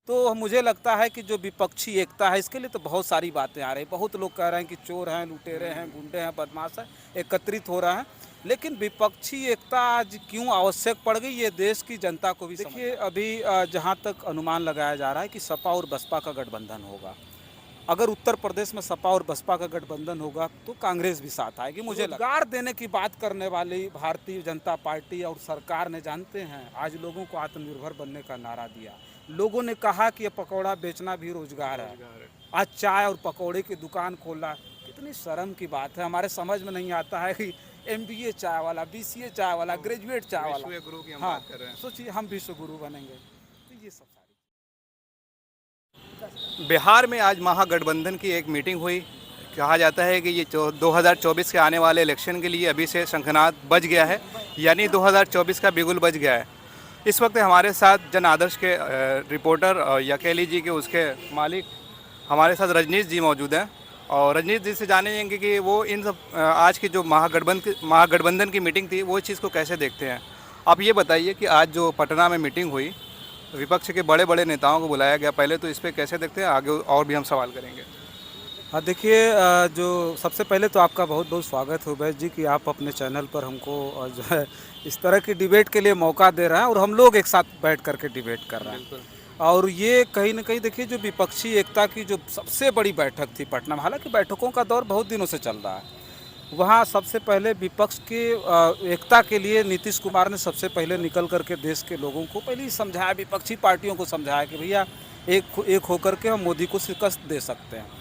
तो मुझे लगता है कि जो विपक्षी एकता है इसके लिए तो बहुत सारी बातें आ रही हैं। बहुत लोग कह रहे हैं कि चोर हैं, लुटेरे हैं, गुंडे हैं, बदमाश हैं, एकत्रित हो रहे हैं। लेकिन विपक्षी एकता आज क्यों आवश्यक पड़ गई ये देश की जनता को भी देखिए। अभी जहाँ तक अनुमान लगाया जा रहा है कि सपा और बसपा का गठबंधन होगा। अगर उत्तर प्रदेश में सपा और बसपा का गठबंधन होगा तो कांग्रेस भी साथ आएगी। मुझे रोजगार देने की बात करने वाली भारतीय जनता पार्टी और सरकार ने जानते हैं आज लोगों को आत्मनिर्भर बनने का नारा दिया। लोगों ने कहा कि ये पकौड़ा बेचना भी रोजगार है। आज चाय और पकौड़े की दुकान खोला, कितनी शर्म की बात है। हमारे समझ में नहीं आता है कि MBA चाय वाला, BCA चाय वाला, ग्रेजुएट चाय वाला, विश्व गुरु की हम हाँ बात कर रहे हैं। सोचिए हम विश्व गुरु बनेंगे। तो ये सब बिहार में आज महागठबंधन की एक मीटिंग हुई। कहा जाता है कि ये 2024 के आने वाले इलेक्शन के लिए अभी से शंखनाद बज गया है, यानी 2024 का बिगुल बज गया है। इस वक्त हमारे साथ जन आदर्श के रिपोर्टर या कह लीजिए कि उसके मालिक हमारे साथ रजनीश जी मौजूद हैं। और रजनीश जी से जानेंगे कि वो इन सब आज की जो महागठबंधन की मीटिंग थी वो चीज़ को कैसे देखते हैं। आप ये बताइए कि आज जो पटना में मीटिंग हुई, विपक्ष के बड़े बड़े नेताओं को बुलाया गया, पहले तो इस पर कैसे देखते हैं, आगे और भी हम सवाल करेंगे। हाँ देखिए, जो सबसे पहले तो आपका बहुत बहुत स्वागत है उवैस जी कि आप अपने चैनल पर हमको जो है इस तरह की डिबेट के लिए मौका दे रहे हैं और हम लोग एक साथ बैठ करके डिबेट कर रहे हैं। और ये कहीं ना कहीं देखिए जो विपक्षी एकता की जो सबसे बड़ी बैठक थी पटना में, हालांकि बैठकों का दौर बहुत दिनों से चल रहा है, वहाँ सबसे पहले विपक्ष के एकता के लिए नीतीश कुमार ने सबसे पहले निकल करके देश के लोगों को पहले ही समझाया, विपक्षी पार्टियों को समझाया कि भैया एक होकर के हम मोदी को शिकस्त दे सकते हैं।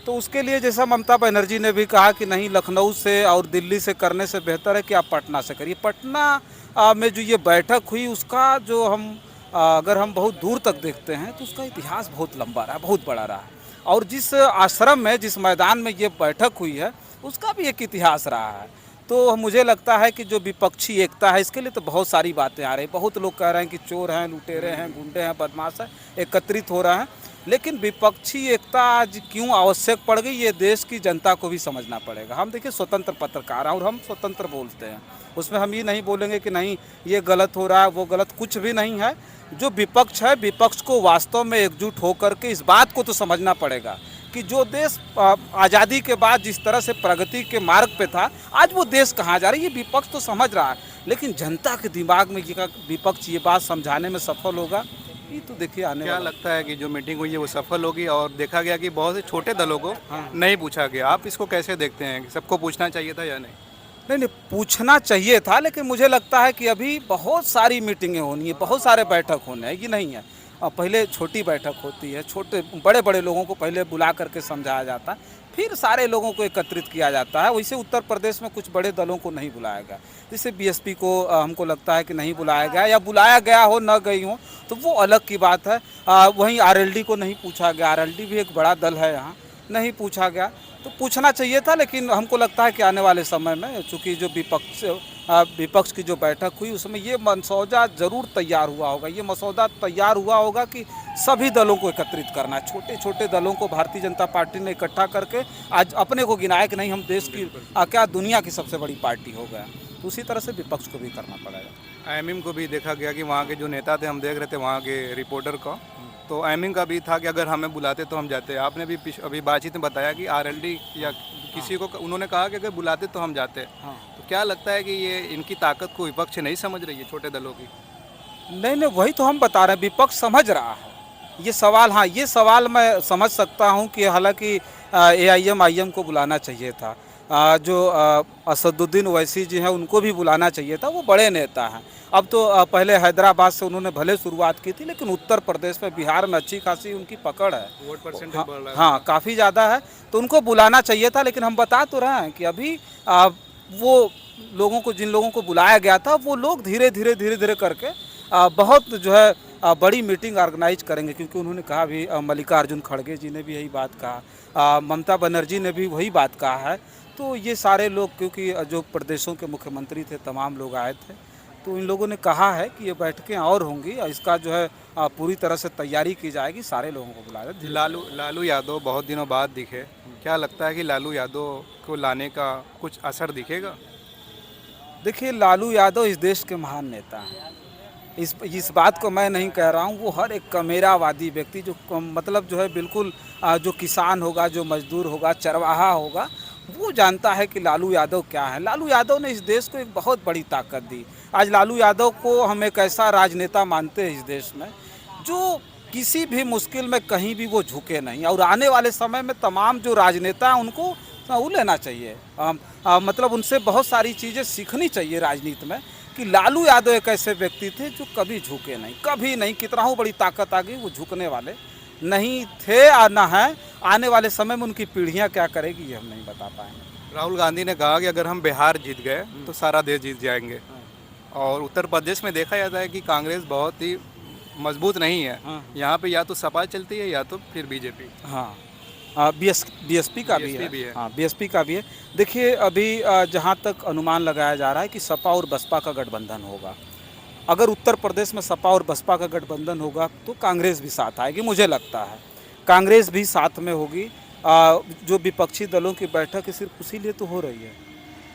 तो उसके लिए जैसा ममता बनर्जी ने भी कहा कि नहीं, लखनऊ से और दिल्ली से करने से बेहतर है कि आप पटना से करिए। पटना में जो ये बैठक हुई उसका जो हम अगर हम बहुत दूर तक देखते हैं तो उसका इतिहास बहुत लंबा रहा, बहुत बड़ा रहा। और जिस आश्रम में, जिस मैदान में ये बैठक हुई है उसका भी एक इतिहास रहा है। तो मुझे लगता है कि जो विपक्षी एकता है इसके लिए तो बहुत सारी बातें आ रही हैं। बहुत लोग कह रहे हैं कि चोर हैं, लुटेरे हैं, गुंडे हैं, बदमाश हैं, एकत्रित हो रहे हैं। लेकिन विपक्षी एकता आज क्यों आवश्यक पड़ गई ये देश की जनता को भी समझना पड़ेगा। हम देखिए स्वतंत्र पत्रकार हैं और हम स्वतंत्र बोलते हैं, उसमें हम ये नहीं बोलेंगे कि नहीं ये गलत हो रहा है, वो गलत, कुछ भी नहीं है। जो विपक्ष है, विपक्ष को वास्तव में एकजुट होकर के इस बात को तो समझना पड़ेगा कि जो देश आज़ादी के बाद जिस तरह से प्रगति के मार्ग पे था, आज वो देश कहाँ जा रही है ये विपक्ष तो समझ रहा है। लेकिन जनता के दिमाग में ये विपक्ष ये बात समझाने में सफल होगा, ये तो देखिए आने क्या वाला। लगता है कि जो मीटिंग हुई है वो सफल होगी? और देखा गया कि बहुत से छोटे दलों को नहीं पूछा गया, आप इसको कैसे देखते हैं? सबको पूछना चाहिए था या नहीं? नहीं नहीं, पूछना चाहिए था, लेकिन मुझे लगता है कि अभी बहुत सारी मीटिंगें होनी है, बहुत सारे बैठक होने हैं, ये नहीं है। पहले छोटी बैठक होती है, छोटे बड़े बड़े लोगों को पहले बुला करके समझाया जाता है, फिर सारे लोगों को एकत्रित किया जाता है। वैसे उत्तर प्रदेश में कुछ बड़े दलों को नहीं बुलाया गया, जैसे BSP को हमको लगता है कि नहीं बुलाया गया, या बुलाया गया हो न गई हो तो वो अलग की बात है। वहीं RLD को नहीं पूछा गया, RLD भी एक बड़ा दल है, यहाँ नहीं पूछा गया। तो पूछना चाहिए था, लेकिन हमको लगता है कि आने वाले समय में चूँकि जो विपक्ष की जो बैठक हुई उसमें ये मसौदा ज़रूर तैयार हुआ होगा, ये मसौदा तैयार हुआ होगा कि सभी दलों को एकत्रित करना है। छोटे छोटे दलों को भारतीय जनता पार्टी ने इकट्ठा करके आज अपने को गिनाया कि नहीं हम देश की क्या दुनिया की सबसे बड़ी पार्टी हो गया। तो उसी तरह से विपक्ष को भी करना पड़ेगा। IMM को भी देखा गया कि वहाँ के जो नेता थे, हम देख रहे थे वहाँ के रिपोर्टर को, तो IMM का भी था कि अगर हमें बुलाते तो हम जाते। आपने भी अभी बातचीत में बताया कि RLD या किसी को उन्होंने कहा कि अगर बुलाते तो हम जाते। हाँ, तो क्या लगता है कि ये इनकी ताकत को विपक्ष नहीं समझ रही है, छोटे दलों की? नहीं नहीं, वही तो हम बता रहे हैं, विपक्ष समझ रहा है ये सवाल। हाँ, ये सवाल मैं समझ सकता हूँ कि हालांकि AIM IM को बुलाना चाहिए था, जो असदुद्दीन ओवैसी जी हैं उनको भी बुलाना चाहिए था, वो बड़े नेता हैं। अब तो पहले हैदराबाद से उन्होंने भले शुरुआत की थी, लेकिन उत्तर प्रदेश में, बिहार में अच्छी खासी उनकी पकड़ है, वोट परसेंटेज हाँ, बढ़ रहा है। हाँ काफ़ी ज़्यादा है, तो उनको बुलाना चाहिए था। लेकिन हम बता तो रहे हैं कि अभी वो लोगों को, जिन लोगों को बुलाया गया था, वो लोग धीरे धीरे करके बहुत जो है बड़ी मीटिंग ऑर्गेनाइज करेंगे, क्योंकि उन्होंने कहा भी, मल्लिकार्जुन खड़गे जी ने भी यही बात कहा, ममता बनर्जी ने भी वही बात कहा है। तो ये सारे लोग, क्योंकि जो प्रदेशों के मुख्यमंत्री थे तमाम लोग आए थे, तो इन लोगों ने कहा है कि ये बैठकें और होंगी, इसका जो है पूरी तरह से तैयारी की जाएगी, सारे लोगों को बुलाया जाए। लालू यादव बहुत दिनों बाद दिखे, क्या लगता है कि लालू यादव को लाने का कुछ असर दिखेगा? देखिए, लालू यादव इस देश के महान नेता हैं इस बात को मैं नहीं कह रहा हूँ, वो हर एक कमेरावादी व्यक्ति जो मतलब जो है बिल्कुल जो किसान होगा, जो मजदूर होगा, चरवाहा होगा, वो जानता है कि लालू यादव क्या है। लालू यादव ने इस देश को एक बहुत बड़ी ताकत दी। आज लालू यादव को हम एक ऐसा राजनेता मानते हैं इस देश में जो किसी भी मुश्किल में कहीं भी वो झुके नहीं, और आने वाले समय में तमाम जो राजनेता हैं उनको वो लेना चाहिए। मतलब उनसे बहुत सारी चीज़ें सीखनी चाहिए राजनीति में, कि लालू यादव एक ऐसे व्यक्ति थे जो कभी झुके नहीं, कभी नहीं। कितना हो बड़ी ताकत आ गई, वो झुकने वाले नहीं थे और ना है। आने वाले समय में उनकी पीढ़ियां क्या करेगी ये हम नहीं बता पाएंगे। राहुल गांधी ने कहा कि अगर हम बिहार जीत गए तो सारा देश जीत जाएंगे। और उत्तर प्रदेश में देखा जाता है कि कांग्रेस बहुत ही मजबूत नहीं है। हाँ। यहाँ पे या तो सपा चलती है या तो फिर बीजेपी। हाँ, बीएसपी का भी BSP है। भी है। हाँ, बीएसपी का भी है। देखिए अभी जहाँ तक अनुमान लगाया जा रहा है कि सपा और बसपा का गठबंधन होगा। अगर उत्तर प्रदेश में सपा और बसपा का गठबंधन होगा तो कांग्रेस भी साथ आएगी, मुझे लगता है कांग्रेस भी साथ में होगी। जो विपक्षी दलों की बैठक है सिर्फ उसी लिए तो हो रही है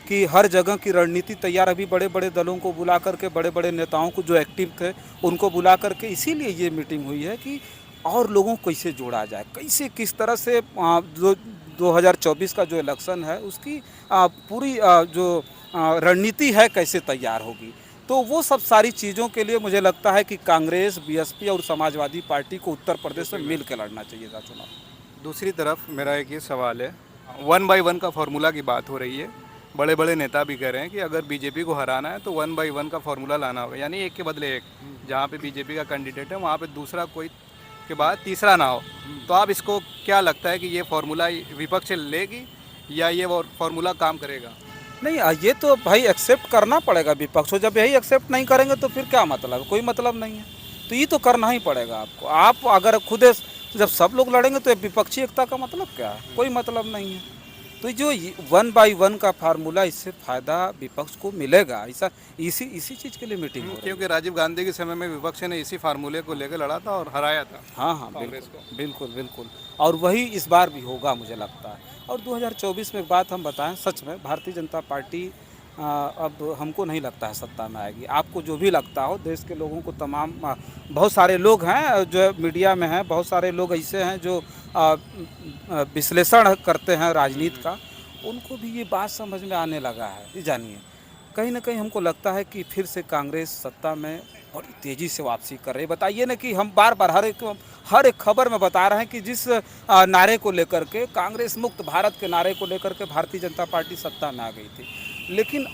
कि हर जगह की रणनीति तैयार, अभी बड़े बड़े दलों को बुला करके, बड़े बड़े नेताओं को जो एक्टिव थे उनको बुला करके इसीलिए ये मीटिंग हुई है कि और लोगों को कैसे जोड़ा जाए, कैसे किस तरह से जो 2024 का जो इलेक्शन है उसकी पूरी जो रणनीति है कैसे तैयार होगी। तो वो सब सारी चीज़ों के लिए मुझे लगता है कि कांग्रेस, बीएसपी और समाजवादी पार्टी को उत्तर प्रदेश में मिल के लड़ना चाहिए था चुनाव। दूसरी तरफ मेरा एक ये सवाल है, 1 by 1 का फॉर्मूला की बात हो रही है। बड़े बड़े नेता भी कह रहे हैं कि अगर बीजेपी को हराना है तो 1 by 1 का फॉर्मूला लाना होगा, यानी एक के बदले एक। जहाँ पे बीजेपी का कैंडिडेट है वहाँ पे दूसरा कोई के बाद तीसरा ना हो। तो आप इसको क्या लगता है कि ये फॉर्मूला विपक्ष लेगी या ये फॉर्मूला काम करेगा? नहीं, ये तो भाई एक्सेप्ट करना पड़ेगा विपक्ष को। जब यही एक्सेप्ट नहीं करेंगे तो फिर क्या मतलब है, कोई मतलब नहीं है। तो ये तो करना ही पड़ेगा आपको। आप अगर खुद जब सब लोग लड़ेंगे तो विपक्षी एकता का मतलब क्या है, कोई मतलब नहीं है। तो जो 1 by 1 का फार्मूला, इससे फ़ायदा विपक्ष को मिलेगा। ऐसा इसी चीज़ के लिए मीटिंग हो रही है। क्योंकि राजीव गांधी के समय में विपक्ष ने इसी फार्मूले को लेकर लड़ा था और हराया था। हाँ हाँ, कांग्रेस बिल्कुल बिल्कुल बिल्कुल। और वही इस बार भी होगा मुझे लगता है। और 2024 में एक बात हम बताएं, सच में भारतीय जनता पार्टी अब हमको नहीं लगता है सत्ता में आएगी। आपको जो भी लगता हो, देश के लोगों को तमाम बहुत सारे लोग हैं जो मीडिया में हैं, बहुत सारे लोग ऐसे हैं जो विश्लेषण करते हैं राजनीति का, उनको भी ये बात समझ में आने लगा है। ये जानिए, कहीं ना कहीं हमको लगता है कि फिर से कांग्रेस सत्ता में बड़ी तेज़ी से वापसी कर रही है। बताइए ना कि हम बार बार हर एक खबर में बता रहे हैं कि जिस नारे को लेकर के, कांग्रेस मुक्त भारत के नारे को लेकर के भारतीय जनता पार्टी सत्ता में आ गई थी, लेकिन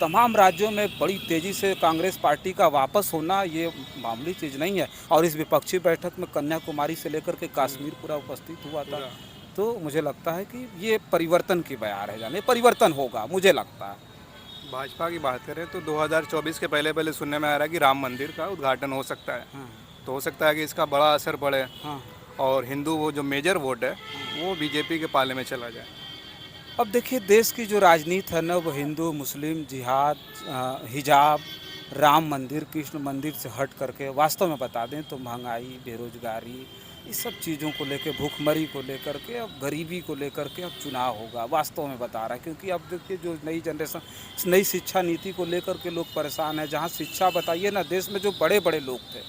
तमाम राज्यों में बड़ी तेज़ी से कांग्रेस पार्टी का वापस होना ये मामूली चीज़ नहीं है। और इस विपक्षी बैठक में कन्याकुमारी से लेकर के कश्मीर पूरा उपस्थित हुआ था। तो मुझे लगता है कि ये परिवर्तन की बयार है, जाने परिवर्तन होगा, मुझे लगता है। भाजपा की बात करें तो 2024 के पहले सुनने में आ रहा है कि राम मंदिर का उद्घाटन हो सकता है। हाँ तो हो सकता है कि इसका बड़ा असर पड़े हाँ। और हिंदू वो जो मेजर वोट है वो बीजेपी के पाले में चला जाए। अब देखिए, देश की जो राजनीति है ना, वो हिंदू, मुस्लिम, जिहाद, हिजाब, राम मंदिर, कृष्ण मंदिर से हट करके वास्तव में बता दें तो महंगाई, बेरोजगारी, इस सब चीज़ों को लेकर, भूखमरी को लेकर के, अब गरीबी को लेकर के अब चुनाव होगा, वास्तव में बता रहा है। क्योंकि अब देखिए जो नई जनरेशन, नई शिक्षा नीति को लेकर के लोग परेशान हैं। जहाँ शिक्षा, बताइए ना, देश में जो बड़े बड़े लोग थे,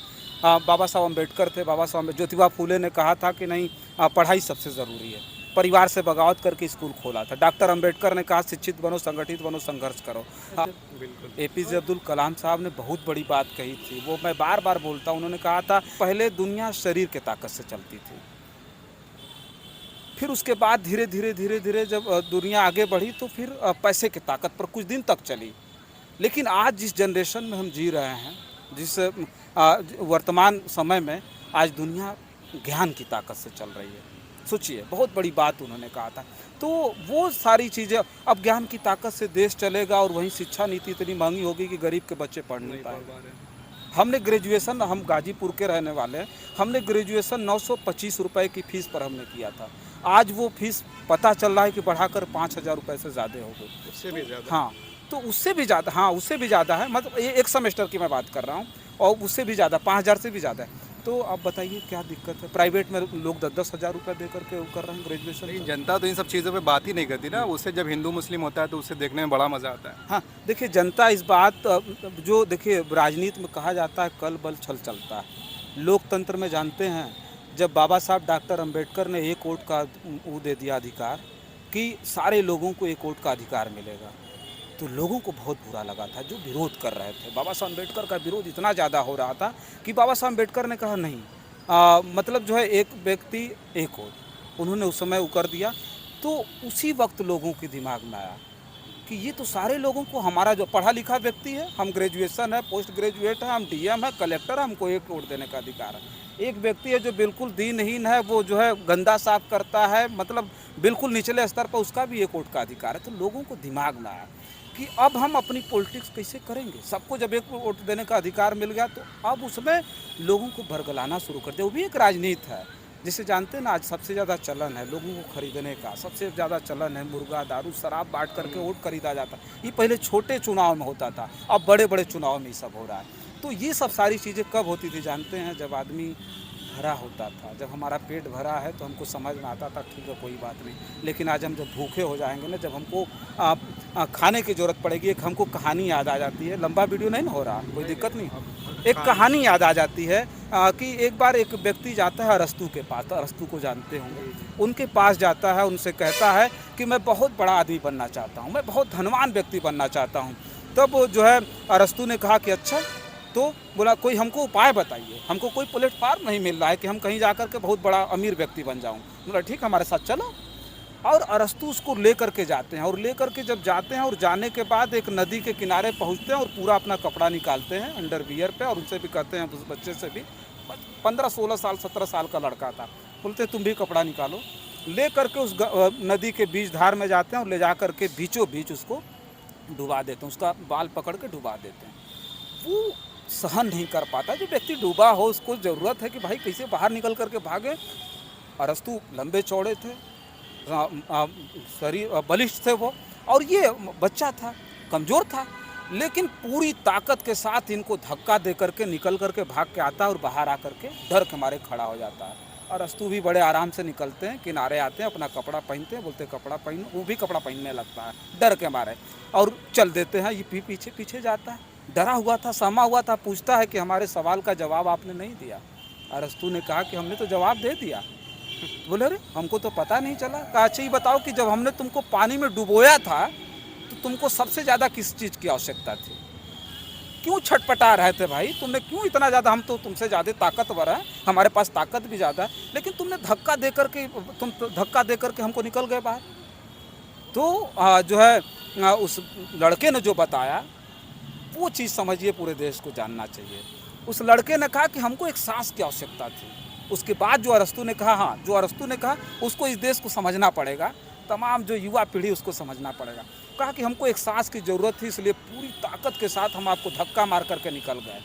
बाबा साहब अम्बेडकर थे, बाबा साहब ज्योतिबा फूले ने कहा था कि नहीं, पढ़ाई सबसे ज़रूरी है, परिवार से बगावत करके स्कूल खोला था। डॉक्टर अंबेडकर ने कहा शिक्षित बनो, संगठित बनो, संघर्ष करो। बिल्कुल। एपीजे अब्दुल कलाम साहब ने बहुत बड़ी बात कही थी, वो मैं बार बार बोलता हूँ। उन्होंने कहा था पहले दुनिया शरीर के ताकत से चलती थी, फिर उसके बाद धीरे धीरे जब दुनिया आगे बढ़ी तो फिर पैसे की ताकत पर कुछ दिन तक चली। लेकिन आज जिस जनरेशन में हम जी रहे हैं, जिस वर्तमान समय में, आज दुनिया ज्ञान की ताकत से चल रही है। सोचिए, बहुत बड़ी बात उन्होंने कहा था। तो वो सारी चीज़ें, अब ज्ञान की ताकत से देश चलेगा और वहीं शिक्षा नीति इतनी महंगी होगी कि गरीब के बच्चे पढ़ नहीं पाएंगे। हमने ग्रेजुएशन, हम गाजीपुर के रहने वाले हैं, हमने ग्रेजुएशन 925 रुपये की फ़ीस पर हमने किया था। आज वो फीस पता चल रहा है कि बढ़ाकर 5,000 रुपये से ज़्यादा हो गई, उससे भी ज़्यादा। हाँ, तो उससे भी ज़्यादा, हाँ उससे भी ज़्यादा है। मतलब ये एक सेमेस्टर की मैं बात कर रहा हूँ, और उससे भी ज़्यादा, 5,000 से भी ज़्यादा है। तो आप बताइए क्या दिक्कत है? प्राइवेट में लोग 10-10 हज़ार रुपये दे करके वो कर रहे हैं ग्रेजुएशन। लेकिन जनता तो इन सब चीज़ों पे बात ही नहीं करती ना, उससे जब हिंदू मुस्लिम होता है तो उससे देखने में बड़ा मज़ा आता है। हाँ, देखिए जनता इस बात जो देखिए राजनीति में कहा जाता है कल बल छल चलता है। लोकतंत्र में जानते हैं जब बाबा साहब डॉक्टर अंबेडकर ने एक वोट का वो दे दिया अधिकार कि सारे लोगों को एक वोट का अधिकार मिलेगा, तो लोगों को बहुत बुरा लगा था जो विरोध कर रहे थे। बाबा साहब अम्बेडकर का विरोध इतना ज़्यादा हो रहा था कि बाबा साहब अम्बेडकर ने कहा नहीं, मतलब जो है एक व्यक्ति एक वोट, उन्होंने उस समय वो कर दिया। तो उसी वक्त लोगों के दिमाग में आया कि ये तो सारे लोगों को, हमारा जो पढ़ा लिखा व्यक्ति है, हम ग्रेजुएशन है, पोस्ट ग्रेजुएट है, हम डीएम है, कलेक्टर है, हमको एक वोट देने का अधिकार है। एक व्यक्ति है जो बिल्कुल दीनहीन है, वो जो है गंदा साफ करता है, मतलब बिल्कुल निचले स्तर पर, उसका भी एक वोट का अधिकार है। तो लोगों को दिमाग में आया कि अब हम अपनी पॉलिटिक्स कैसे करेंगे। सबको जब एक वोट देने का अधिकार मिल गया तो अब उसमें लोगों को भरगलाना शुरू कर दिया। वो भी एक राजनीति है, जिसे जानते हैं ना, आज सबसे ज़्यादा चलन है लोगों को खरीदने का, सबसे ज़्यादा चलन है मुर्गा, दारू, शराब बांट करके वोट खरीदा जाता है। ये पहले छोटे चुनाव में होता था, अब बड़े बड़े चुनाव में ये सब हो रहा है। तो ये सब सारी चीज़ें कब होती थी जानते हैं? जब आदमी भरा होता था, जब हमारा पेट भरा है तो हमको समझ में आता था ठीक है कोई बात नहीं। लेकिन आज हम जब भूखे हो जाएंगे ना, जब हमको खाने की ज़रूरत पड़ेगी, एक हमको कहानी याद आ जाती है। लंबा वीडियो नहीं ना हो रहा, कोई दिक्कत नहीं। एक कहानी याद आ जाती है कि एक बार एक व्यक्ति जाता है अरस्तू के पास, अरस्तू को जानते होंगे, उनके पास जाता है, उनसे कहता है कि मैं बहुत बड़ा आदमी बनना चाहता हूँ, मैं बहुत धनवान व्यक्ति बनना चाहता हूँ। तब जो है अरस्तू ने कहा कि अच्छा, तो बोला कोई हमको उपाय बताइए, हमको कोई प्लेटफार्म नहीं मिल रहा है कि हम कहीं जाकर के बहुत बड़ा अमीर व्यक्ति बन जाऊँ। बोला ठीक हमारे साथ चलो। और अरस्तू उसको ले करके जाते हैं, और ले करके जब जाते हैं और जाने के बाद एक नदी के किनारे पहुंचते हैं और पूरा अपना कपड़ा निकालते हैं अंडरवियर पे, और उनसे भी कहते हैं, उस बच्चे से भी 15-16 साल 17 साल का लड़का था, बोलते तुम भी कपड़ा निकालो। ले करके उस नदी के बीच धार में जाते हैं और ले जा करके बीचों बीच उसको डुबा देते हैं, उसका बाल पकड़ के डुबा देते हैं। वो सहन नहीं कर पाता, जो व्यक्ति डूबा हो उसको ज़रूरत है कि भाई कैसे बाहर निकल करके भागे। अरस्तू लंबे चौड़े थे, शरीर बलिष्ठ थे वो, और ये बच्चा था, कमज़ोर था, लेकिन पूरी ताकत के साथ इनको धक्का दे करके निकल करके भाग के आता है और बाहर आकर के डर के मारे खड़ा हो जाता है। और अरस्तू भी बड़े आराम से निकलते हैं, किनारे आते हैं, अपना कपड़ा पहनते हैं, बोलते कपड़ा पहनो, वो भी कपड़ा पहनने लगता है डर के मारे, और चल देते हैं। ये पीछे पीछे जाता है, डरा हुआ था, सहमा हुआ था। पूछता है कि हमारे सवाल का जवाब आपने नहीं दिया। अरस्तू ने कहा कि हमने तो जवाब दे दिया। बोले अरे हमको तो पता नहीं चला। कहा अच्छा ये बताओ कि जब हमने तुमको पानी में डुबोया था तो तुमको सबसे ज़्यादा किस चीज़ की आवश्यकता थी? क्यों छटपटा रहे थे भाई? तुमने क्यों इतना ज़्यादा, हम तो तुमसे ज़्यादा ताकतवर हैं, हमारे पास ताकत भी ज़्यादा है, लेकिन तुमने धक्का दे करके, तुम धक्का दे करके हमको निकल गए बाहर। तो जो है उस लड़के ने जो बताया वो चीज़ समझिए पूरे देश को जानना चाहिए। उस लड़के ने कहा कि हमको एक सांस की आवश्यकता थी। उसके बाद जो अरस्तू ने कहा, हाँ जो अरस्तू ने कहा उसको इस देश को समझना पड़ेगा, तमाम जो युवा पीढ़ी उसको समझना पड़ेगा। कहा कि हमको एक सांस की ज़रूरत थी, इसलिए पूरी ताकत के साथ हम आपको धक्का मार करके निकल गए,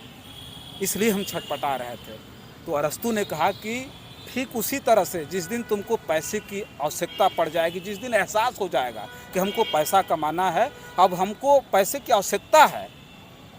इसलिए हम छटपटा रहे थे। तो अरस्तू ने कहा कि ठीक उसी तरह से जिस दिन तुमको पैसे की आवश्यकता पड़ जाएगी, जिस दिन एहसास हो जाएगा कि हमको पैसा कमाना है, अब हमको पैसे की आवश्यकता है,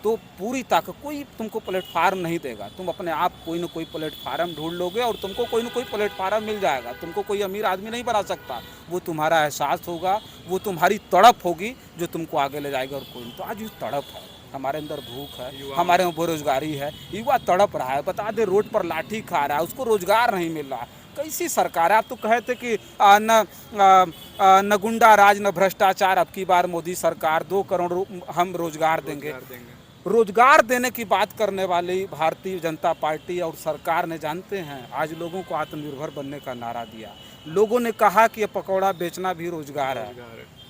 तो पूरी ताकत, कोई तुमको प्लेटफार्म नहीं देगा, तुम अपने आप कोई ना कोई प्लेटफार्म ढूंढ लोगे और तुमको कोई ना कोई प्लेटफार्म मिल जाएगा। तुमको कोई अमीर आदमी नहीं बना सकता, वो तुम्हारा एहसास होगा, वो तुम्हारी तड़प होगी जो तुमको आगे ले जाएगा। और कोई तो आज ये तड़प है, हमारे अंदर भूख है, हमारे में बेरोजगारी है, युवा तड़प रहा है, बता दे रोड पर लाठी खा रहा है, उसको रोजगार नहीं मिल रहा। कैसी सरकार है? आप तो कहे थे कि न गुंडा राज न भ्रष्टाचार, अब की बार मोदी सरकार 2 करोड़ हम रोजगार देंगे। रोजगार देने की बात करने वाली भारतीय जनता पार्टी और सरकार ने, जानते हैं, आज लोगों को आत्मनिर्भर बनने का नारा दिया। लोगों ने कहा कि ये पकौड़ा बेचना भी रोजगार है।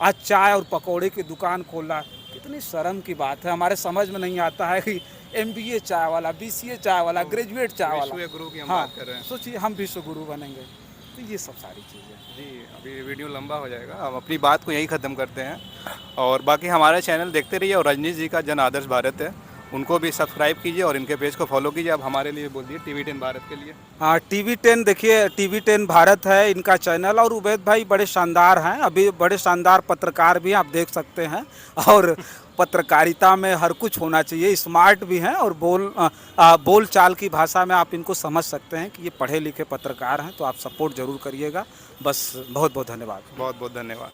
आज चाय और पकौड़े की दुकान खोला, कितनी शर्म की बात है। हमारे समझ में नहीं आता है कि MBA चाय वाला, BCA चाय वाला, ग्रेजुएट चाय वाला, गुरु की हम हाँ बात कर रहे हैं। सोचिए हम विश्व गुरु बनेंगे। तो ये सब सारी चीज़ें जी, अभी वीडियो लंबा हो जाएगा, हम अपनी बात को यहीं ख़त्म करते हैं। और बाकी हमारा चैनल देखते रहिए, और रजनीश जी का जन आदर्श भारत है, उनको भी सब्सक्राइब कीजिए और इनके पेज को फॉलो कीजिए। आप हमारे लिए बोल दिए TV10 भारत के लिए। हाँ, TV10 देखिए, TV10 भारत है इनका चैनल। और उबैद भाई बड़े शानदार हैं, अभी बड़े शानदार पत्रकार भी हैं, आप देख सकते हैं। और पत्रकारिता में हर कुछ होना चाहिए, स्मार्ट भी हैं और बोल चाल की भाषा में आप इनको समझ सकते हैं कि ये पढ़े लिखे पत्रकार हैं। तो आप सपोर्ट जरूर करिएगा। बस बहुत बहुत धन्यवाद। बहुत बहुत धन्यवाद।